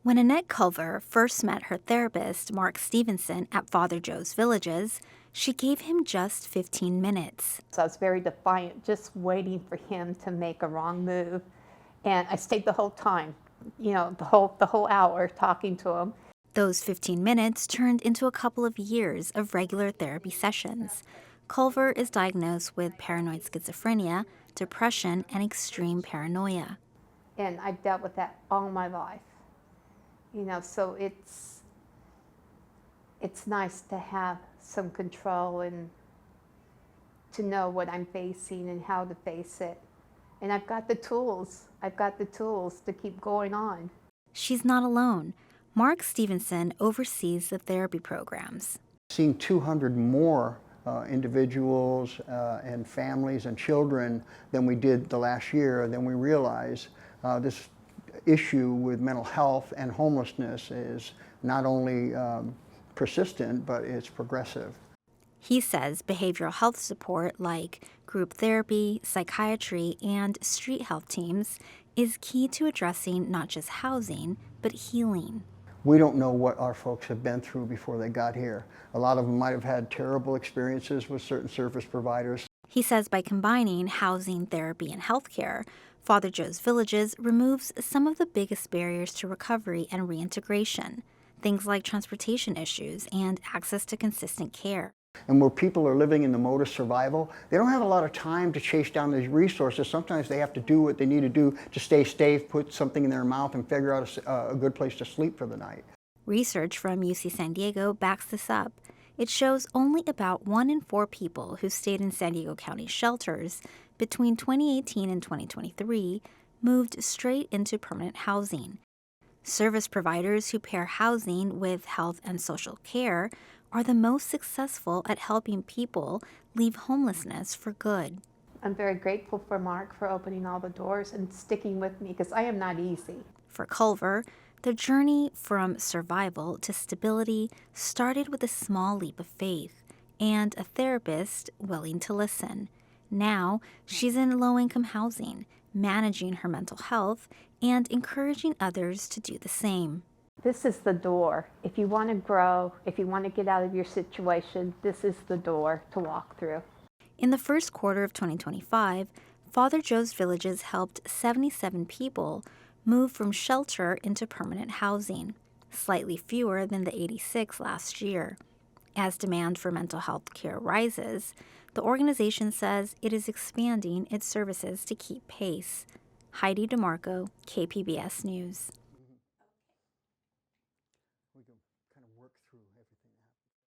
When Annette Culver first met her therapist, Mark Stevenson, at Father Joe's Villages, she gave him just 15 minutes. So I was very defiant, just waiting for him to make a wrong move. And I stayed the whole time, the whole hour talking to him. Those 15 minutes turned into a couple of years of regular therapy sessions. Culver is diagnosed with paranoid schizophrenia, depression, and extreme paranoia. And I've dealt with that all my life. So it's nice to have some control and to know what I'm facing and how to face it. And I've got the tools. I've got the tools to keep going on. She's not alone. Mark Stevenson oversees the therapy programs. Seeing 200 more individuals and families and children than we did the last year, then we realize this issue with mental health and homelessness is not only persistent, but it's progressive. He says behavioral health support like group therapy, psychiatry, and street health teams is key to addressing not just housing, but healing. We don't know what our folks have been through before they got here. A lot of them might have had terrible experiences with certain service providers. He says by combining housing, therapy, and healthcare, Father Joe's Villages removes some of the biggest barriers to recovery and reintegration, things like transportation issues and access to consistent care. And where people are living in the mode of survival, they don't have a lot of time to chase down these resources. Sometimes they have to do what they need to do to stay safe, put something in their mouth, and figure out a good place to sleep for the night. Research from UC San Diego backs this up. It shows only about 1 in 4 people who stayed in San Diego County shelters between 2018 and 2023 moved straight into permanent housing. Service providers who pair housing with health and social care are the most successful at helping people leave homelessness for good. I'm very grateful for Mark for opening all the doors and sticking with me because I am not easy. For Culver, the journey from survival to stability started with a small leap of faith and a therapist willing to listen. Now, she's in low-income housing, managing her mental health and encouraging others to do the same. This is the door. If you want to grow, if you want to get out of your situation, this is the door to walk through. In the first quarter of 2025, Father Joe's Villages helped 77 people move from shelter into permanent housing, slightly fewer than the 86 last year. As demand for mental health care rises, the organization says it is expanding its services to keep pace. Heidi de Marco, KPBS News. We can kind of work through everything that happens.